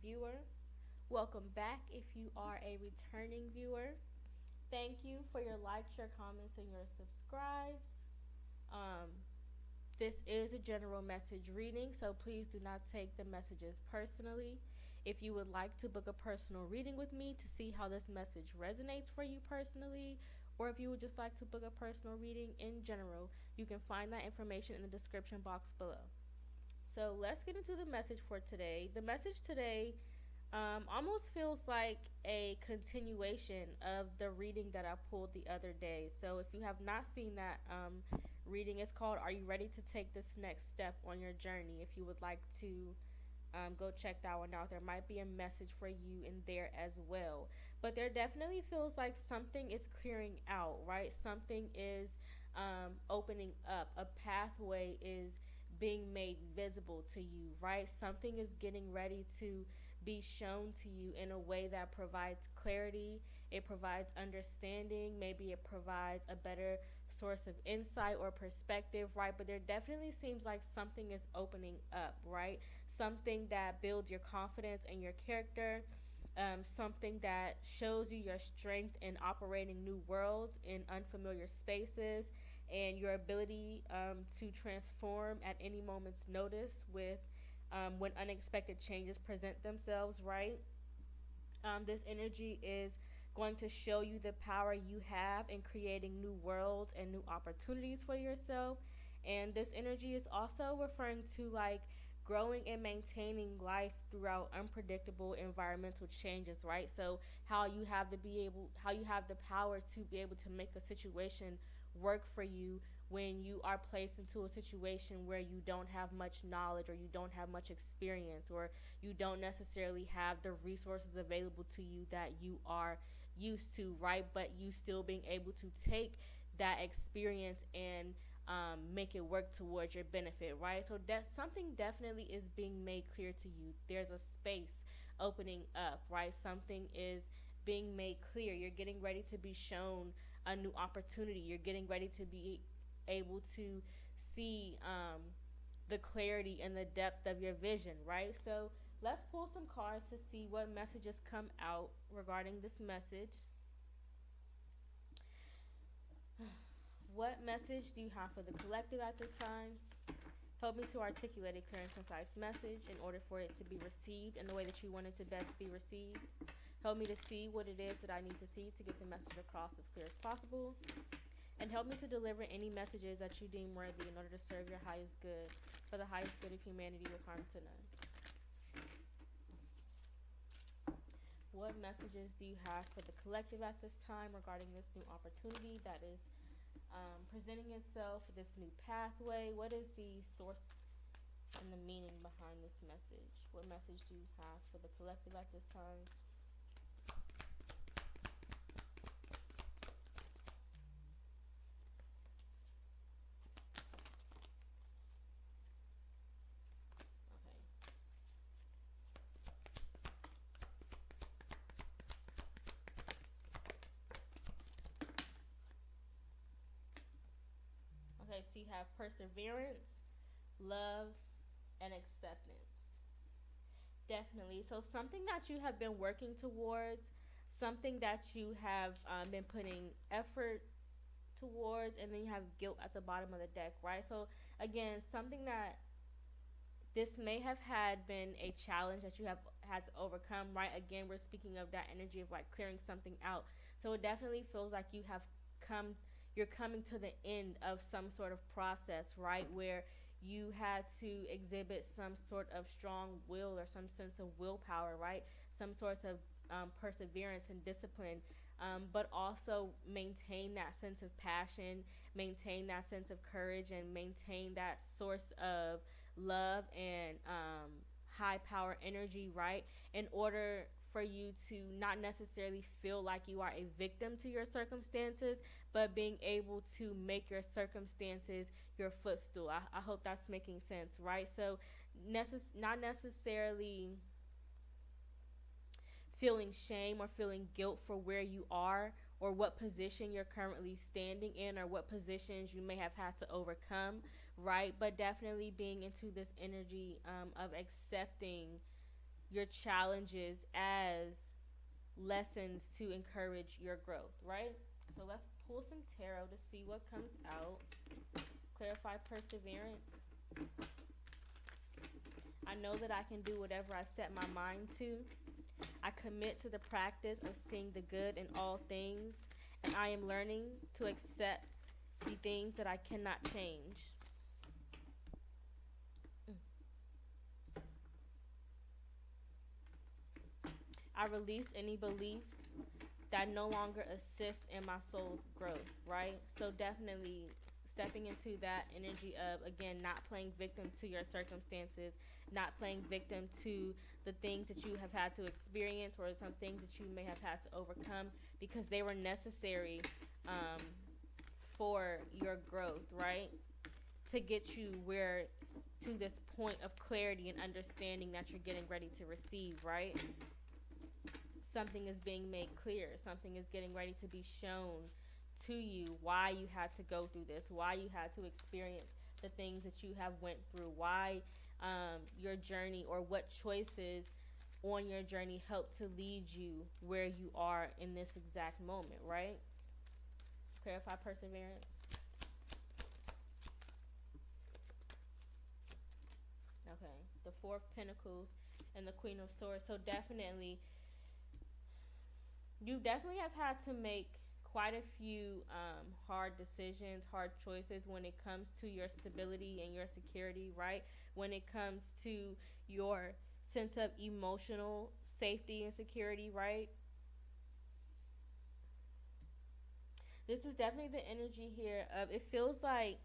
viewer. Welcome back if you are a returning viewer. Thank you for your likes, your comments, and your subscribes. Um, this is a general message reading, so please do not take the messages personally. If you would like to book a personal reading with me to see how this message resonates for you personally, or if you would just like to book a personal reading in general, you can find that information in the description box below. So let's get into the message for today. The message today almost feels like a continuation of the reading that I pulled the other day. So if you have not seen that reading, it's called Are You Ready to Take This Next Step on Your Journey? If you would like to go check that one out, there might be a message for you in there as well. But there definitely feels like something is clearing out, right? Something is opening up. A pathway is being made visible to you, right? Something is getting ready to be shown to you in a way that provides clarity, it provides understanding, maybe it provides a better source of insight or perspective, right? But there definitely seems like something is opening up, right? Something that builds your confidence and your character, something that shows you your strength in operating new worlds in unfamiliar spaces, and your ability to transform at any moment's notice with when unexpected changes present themselves, right? This energy is going to show you the power you have in creating new worlds and new opportunities for yourself. And this energy is also referring to like growing and maintaining life throughout unpredictable environmental changes, right? So how you have the power to be able to make a situation work for you when you are placed into a situation where you don't have much knowledge or you don't have much experience or you don't necessarily have the resources available to you that you are used to, right? But you still being able to take that experience and make it work towards your benefit, right? So that something definitely is being made clear to you. There's a space opening up, right? Something is being made clear. You're getting ready to be shown a new opportunity. You're getting ready to be able to see the clarity and the depth of your vision, right? So let's pull some cards to see what messages come out regarding this message. What message do you have for the collective at this time? Help me to articulate a clear and concise message in order for it to be received in the way that you want it to best be received. Help me to see what it is that I need to see to get the message across as clear as possible. And help me to deliver any messages that you deem worthy in order to serve your highest good, for the highest good of humanity with harm to none. What messages do you have for the collective at this time regarding this new opportunity that is presenting itself, this new pathway? What is the source and the meaning behind this message? What message do you have for the collective at this time? Okay, so you have perseverance, love, and acceptance. Definitely. So something that you have been working towards, something that you have been putting effort towards, and then you have guilt at the bottom of the deck, right? So again, something that this may have had been a challenge that you have had to overcome, right? Again, we're speaking of that energy of like clearing something out. So it definitely feels like you're coming to the end of some sort of process, right? Where you had to exhibit some sort of strong will or some sense of willpower, right? Some sort of perseverance and discipline, but also maintain that sense of passion, maintain that sense of courage, and maintain that source of love and high power energy, right? In order for you to not necessarily feel like you are a victim to your circumstances, but being able to make your circumstances your footstool. I hope that's making sense, right? So, not necessarily feeling shame or feeling guilt for where you are or what position you're currently standing in or what positions you may have had to overcome, right? But definitely being into this energy of accepting your challenges as lessons to encourage your growth, right? So let's pull some tarot to see what comes out. Clarify perseverance. I know that I can do whatever I set my mind to. I commit to the practice of seeing the good in all things, and I am learning to accept the things that I cannot change. I release any beliefs that no longer assist in my soul's growth, right? So definitely stepping into that energy of, again, not playing victim to your circumstances, not playing victim to the things that you have had to experience or some things that you may have had to overcome because they were necessary for your growth, right? To get you where, to this point of clarity and understanding that you're getting ready to receive, right? Something is being made clear. Something is getting ready to be shown to you, why you had to go through this, why you had to experience the things that you have went through, why your journey or what choices on your journey helped to lead you where you are in this exact moment, right? Clarify perseverance. Okay, the Four of Pentacles and the Queen of Swords. So definitely, you definitely have had to make quite a few hard decisions, hard choices when it comes to your stability and your security, right? When it comes to your sense of emotional safety and security, right? This is definitely the energy here of, it feels like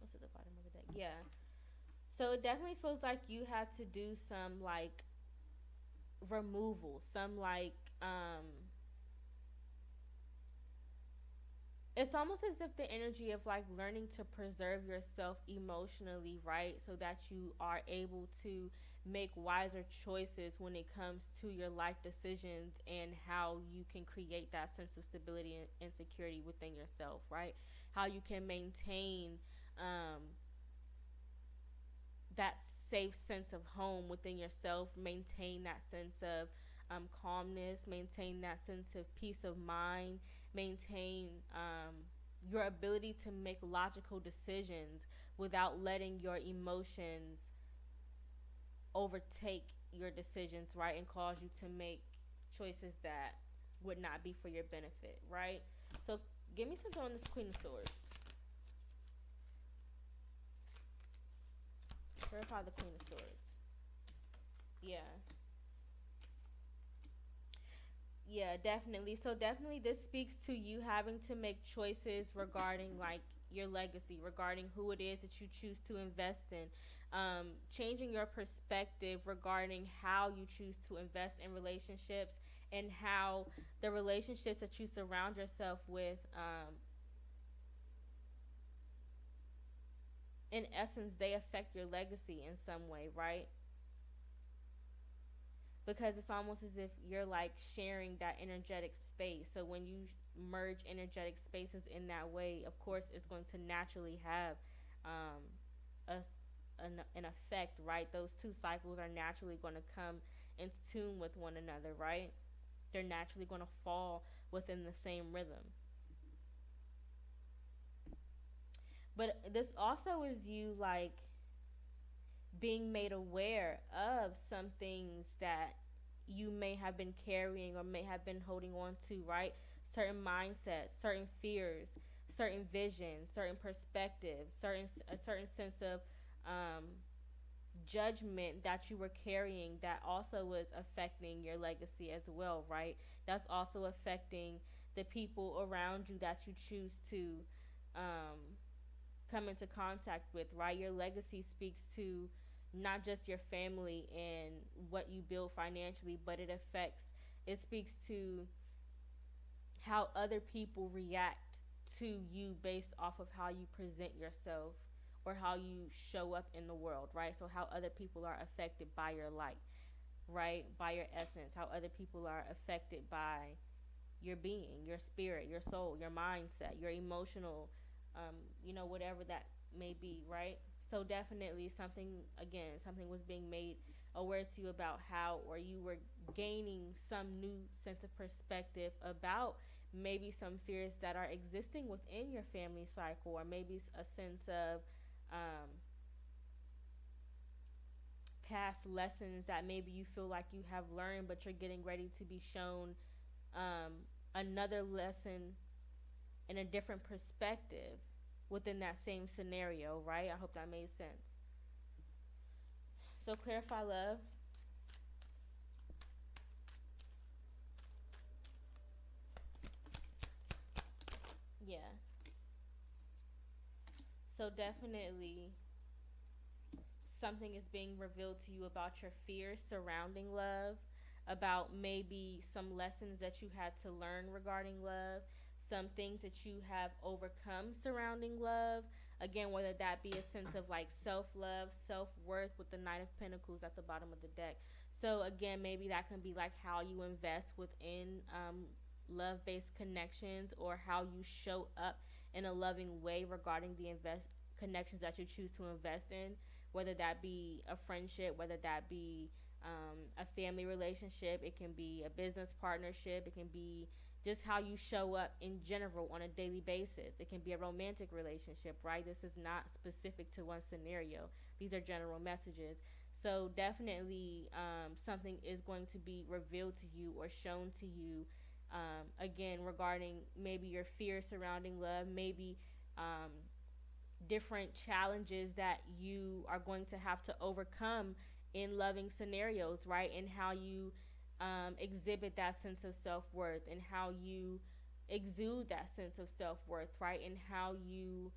what's at the bottom of the deck? Yeah. So it definitely feels like you had to do some like removal, some like it's almost as if the energy of like learning to preserve yourself emotionally, right? So that you are able to make wiser choices when it comes to your life decisions and how you can create that sense of stability and security within yourself, right? How you can maintain that safe sense of home within yourself, maintain that sense of calmness, maintain that sense of peace of mind, maintain your ability to make logical decisions without letting your emotions overtake your decisions, right, and cause you to make choices that would not be for your benefit, right? So give me something on this Queen of Swords. Verify the Queen of Swords. Yeah. Yeah, definitely. So definitely this speaks to you having to make choices regarding like your legacy, regarding who it is that you choose to invest in. Changing your perspective regarding how you choose to invest in relationships and how the relationships that you surround yourself with, in essence, they affect your legacy in some way, right? Because it's almost as if you're like sharing that energetic space. So when you merge energetic spaces in that way, of course, it's going to naturally have a an effect, right? Those two cycles are naturally going to come in tune with one another, right? They're naturally going to fall within the same rhythm. But this also is you like being made aware of some things that you may have been carrying or may have been holding on to, right? Certain mindsets, certain fears, certain visions, certain perspectives, a certain sense of um, judgment that you were carrying that also was affecting your legacy as well, right? That's also affecting the people around you that you choose to um, come into contact with, right? Your legacy speaks to not just your family and what you build financially, but it speaks to how other people react to you based off of how you present yourself or how you show up in the world, right? So how other people are affected by your light, right? By your essence, how other people are affected by your being, your spirit, your soul, your mindset, your emotional whatever that may be, right? So definitely something was being made aware to you about how, or you were gaining some new sense of perspective about maybe some fears that are existing within your family cycle, or maybe a sense of um, past lessons that maybe you feel like you have learned, but you're getting ready to be shown another lesson in a different perspective within that same scenario, right? I hope that made sense. So clarify love. Yeah. So definitely something is being revealed to you about your fears surrounding love, about maybe some lessons that you had to learn regarding love, some things that you have overcome surrounding love. Again, whether that be a sense of like self love, self worth, with the Knight of Pentacles at the bottom of the deck. So, again, maybe that can be like how you invest within love based connections, or how you show up in a loving way regarding the connections that you choose to invest in, whether that be a friendship, whether that be a family relationship, it can be a business partnership, it can be just how you show up in general on a daily basis. It can be a romantic relationship, right? This is not specific to one scenario. These are general messages. So definitely something is going to be revealed to you or shown to you, again, regarding maybe your fears surrounding love, maybe different challenges that you are going to have to overcome in loving scenarios, right? And how you exhibit that sense of self-worth, and how you exude that sense of self-worth, right? And how you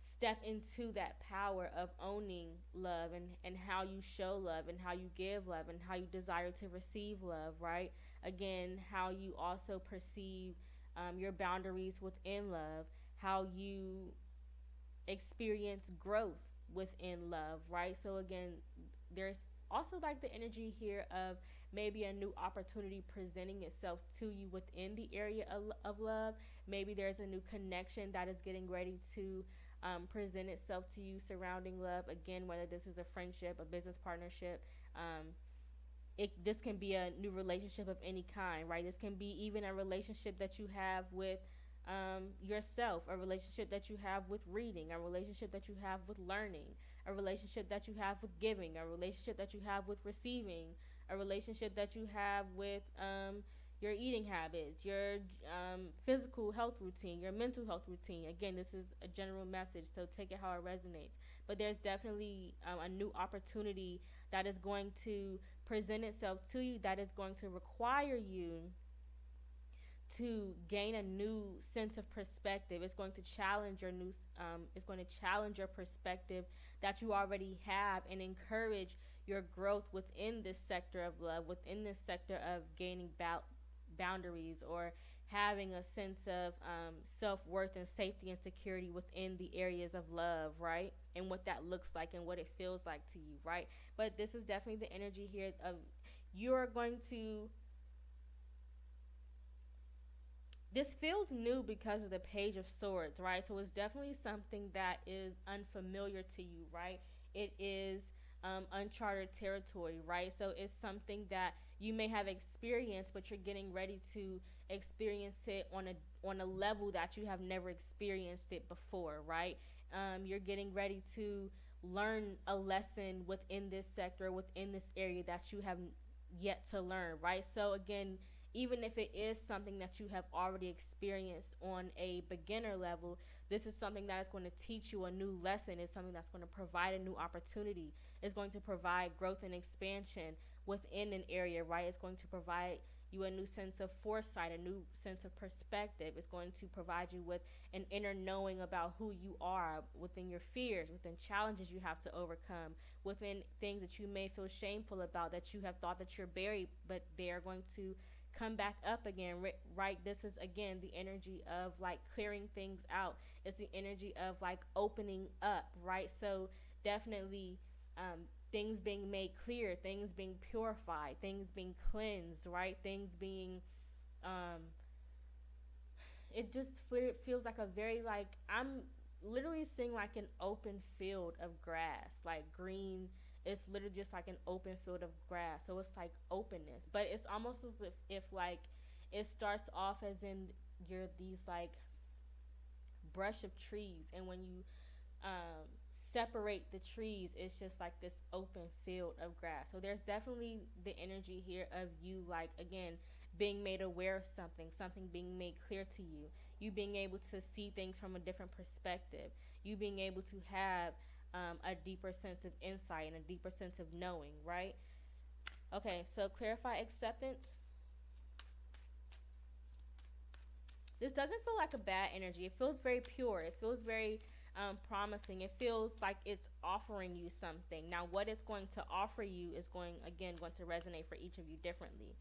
step into that power of owning love, and how you show love, and how you give love, and how you desire to receive love, right? Again, how you also perceive your boundaries within love, how you experience growth within love, right? So again, there's also like the energy here of maybe a new opportunity presenting itself to you within the area of love. Maybe there's a new connection that is getting ready to present itself to you surrounding love. Again, whether this is a friendship, a business partnership, this can be a new relationship of any kind, right? This can be even a relationship that you have with yourself, a relationship that you have with reading, a relationship that you have with learning, a relationship that you have with giving, a relationship that you have with receiving, a relationship that you have with your eating habits, your physical health routine, your mental health routine. Again, this is a general message, so take it how it resonates. But there's definitely a new opportunity that is going to present itself to you, that is going to require you to gain a new sense of perspective. It's going to challenge it's going to challenge your perspective that you already have, and encourage your growth within this sector of love, within this sector of gaining boundaries, or having a sense of self-worth and safety and security within the areas of love, right? And what that looks like and what it feels like to you, right? But this is definitely the energy here of you're going to. This feels new because of the Page of Swords, right? So it's definitely something that is unfamiliar to you, right? It is uncharted territory, right? So it's something that you may have experienced, but you're getting ready to experience it on a level that you have never experienced it before, right? You're getting ready to learn a lesson within this sector, within this area that you have yet to learn, right? So again, even if it is something that you have already experienced on a beginner level, this is something that is going to teach you a new lesson. It's something that's going to provide a new opportunity. It's going to provide growth and expansion within an area, right? It's going to provide you a new sense of foresight, a new sense of perspective. It's going to provide you with an inner knowing about who you are, within your fears, within challenges you have to overcome, within things that you may feel shameful about, that you have thought that you're buried, but they are going to come back up again, right? This is again the energy of like clearing things out. It's the energy of like opening up, right? So definitely things being made clear, things being purified, things being cleansed, right? Things being it just feels like a very, like, I'm literally seeing like an open field of grass, like green. It's literally just like an open field of grass, so it's like openness, but it's almost as if like it starts off as in you're these like brush of trees, and when you separate the trees, it's just like this open field of grass. So there's definitely the energy here of you, like, again, being made aware of something, something being made clear to you, you being able to see things from a different perspective, you being able to have a deeper sense of insight and a deeper sense of knowing, right? Okay, so clarify acceptance. This doesn't feel like a bad energy. It feels very pure. It feels very promising. It feels like it's offering you something. Now, what it's going to offer you is going to resonate for each of you differently.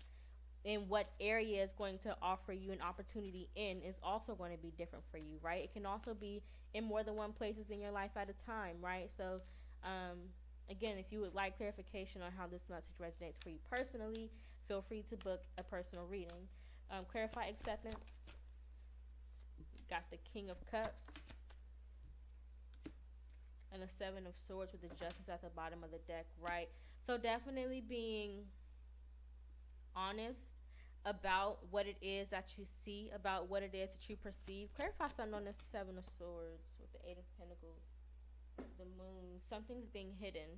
In what area is going to offer you an opportunity in is also going to be different for you, right? It can also be in more than one places in your life at a time, right? So, again, if you would like clarification on how this message resonates for you personally, feel free to book a personal reading. Clarify acceptance. Got the King of Cups and the Seven of Swords with the Justice at the bottom of the deck, right? So definitely being honest about what it is that you see, about what it is that you perceive. Clarify something on the Seven of Swords with the Eight of Pentacles, the Moon. Something's being hidden.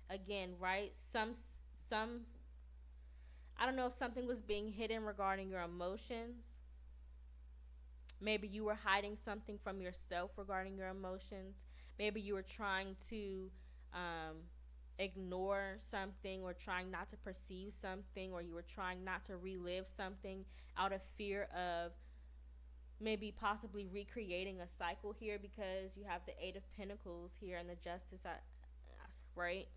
Again, right? Some I don't know if something was being hidden regarding your emotions. Maybe you were hiding something from yourself regarding your emotions. Maybe you were trying to ignore something, or trying not to perceive something, or you were trying not to relive something out of fear of maybe possibly recreating a cycle here, because you have the Eight of Pentacles here and the Justice, right?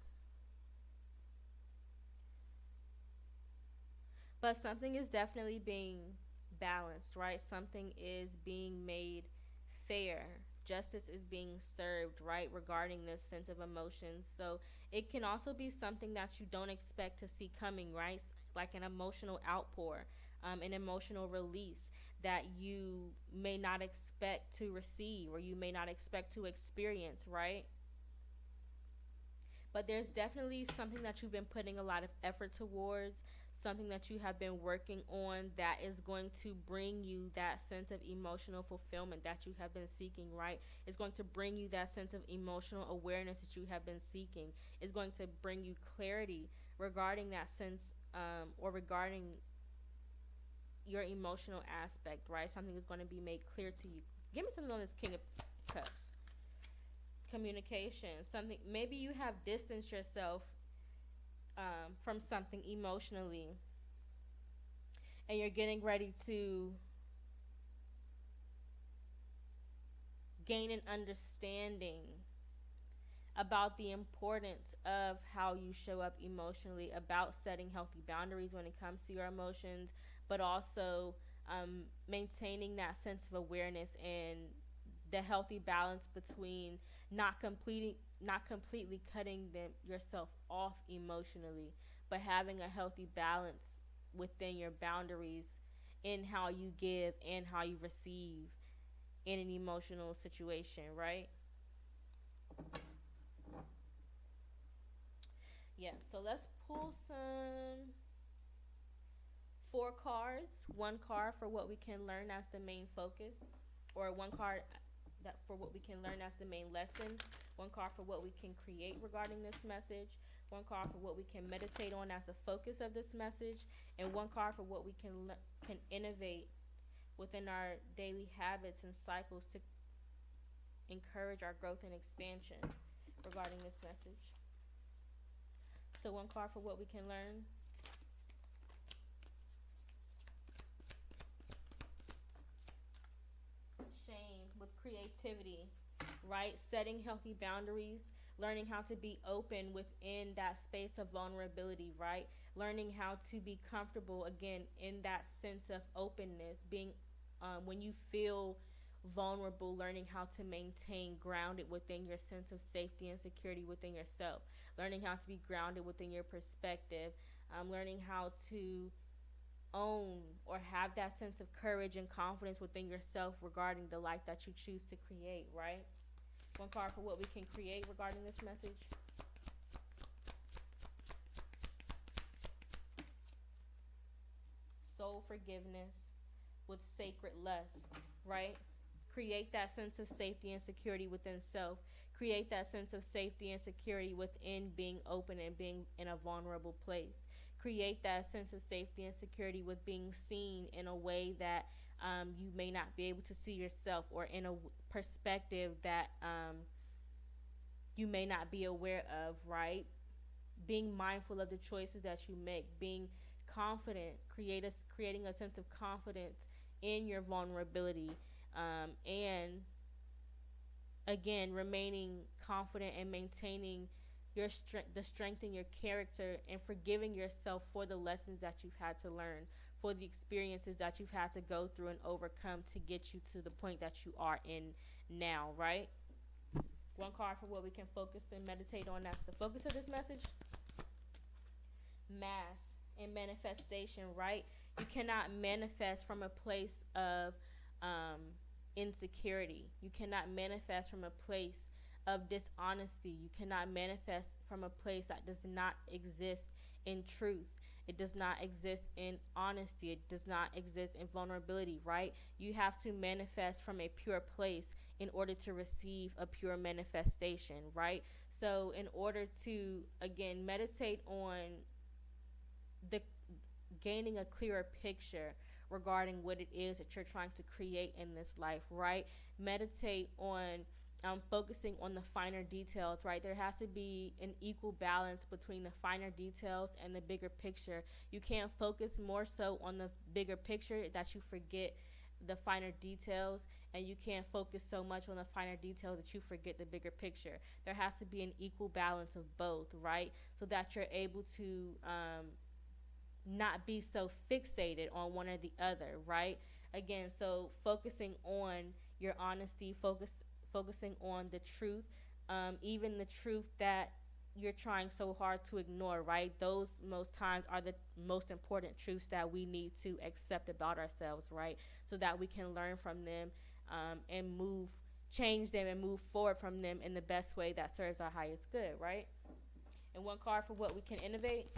But something is definitely being balanced, right? Something is being made fair. Justice is being served, right, regarding this sense of emotions. So it can also be something that you don't expect to see coming, right? Like an emotional outpour, an emotional release that you may not expect to receive, or you may not expect to experience, right? But there's definitely something that you've been putting a lot of effort towards, something that you have been working on, that is going to bring you that sense of emotional fulfillment that you have been seeking, right? It's going to bring you that sense of emotional awareness that you have been seeking. It's going to bring you clarity regarding that sense, or regarding your emotional aspect, right? Something is going to be made clear to you. Give me something on this King of Cups. Communication. Something, maybe you have distanced yourself from something emotionally, and you're getting ready to gain an understanding about the importance of how you show up emotionally, about setting healthy boundaries when it comes to your emotions, but also maintaining that sense of awareness and the healthy balance between not completely cutting yourself off emotionally, but having a healthy balance within your boundaries in how you give and how you receive in an emotional situation, right? Yeah, so let's pull some 4 cards. One card for what we can learn as the main focus, or one card that for what we can learn as the main lesson, one card for what we can create regarding this message, one card for what we can meditate on as the focus of this message, and one card for what we can innovate within our daily habits and cycles to encourage our growth and expansion regarding this message. So one card for what we can learn. Shame with creativity, right? Setting healthy boundaries, learning how to be open within that space of vulnerability, right? Learning how to be comfortable again in that sense of openness, being when you feel vulnerable, learning how to maintain grounded within your sense of safety and security within yourself, learning how to be grounded within your perspective, learning how to own or have that sense of courage and confidence within yourself regarding the life that you choose to create, right? One card for what we can create regarding this message. Soul forgiveness with sacred lust, right? Create that sense of safety and security within self. Create that sense of safety and security within being open and being in a vulnerable place. Create that sense of safety and security with being seen in a way that you may not be able to see yourself, or in a perspective that you may not be aware of, right? Being mindful of the choices that you make, being confident, creating a sense of confidence in your vulnerability, and again, remaining confident and maintaining your the strength in your character, and forgiving yourself for the lessons that you've had to learn, for the experiences that you've had to go through and overcome to get you to the point that you are in now, right? One card for what we can focus and meditate on. That's the focus of this message. Mass and manifestation, right? You cannot manifest from a place of insecurity. You cannot manifest from a place of dishonesty. You cannot manifest from a place that does not exist in truth. It does not exist in honesty. It does not exist in vulnerability, right? You have to manifest from a pure place in order to receive a pure manifestation, right? So in order to, again, meditate on the gaining a clearer picture regarding what it is that you're trying to create in this life, right? Meditate on focusing on the finer details, right? There has to be an equal balance between the finer details and the bigger picture. You can't focus more so on the bigger picture that you forget the finer details, and you can't focus so much on the finer details that you forget the bigger picture. There has to be an equal balance of both, right? So that you're able to not be so fixated on one or the other, right? Again, so focusing on your honesty, focusing on the truth, even the truth that you're trying so hard to ignore, right? Those most times are the most important truths that we need to accept about ourselves, right? So that we can learn from them, and change them and move forward from them in the best way that serves our highest good, right? And one card for what we can innovate.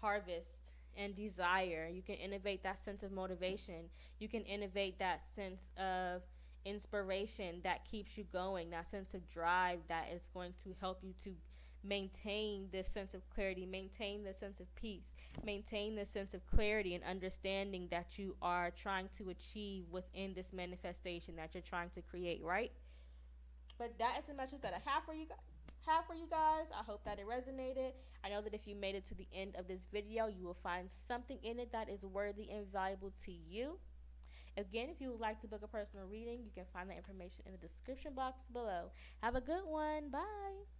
Harvest and desire. You can innovate that sense of motivation. You can innovate that sense of inspiration that keeps you going, that sense of drive that is going to help you to maintain this sense of clarity, maintain this sense of peace, maintain this sense of clarity and understanding that you are trying to achieve within this manifestation that you're trying to create, right? But that is the message that I have for you guys. I hope that it resonated. I know that if you made it to the end of this video, you will find something in it that is worthy and valuable to you. Again, if you would like to book a personal reading, you can find the information in the description box below. Have a good one. Bye.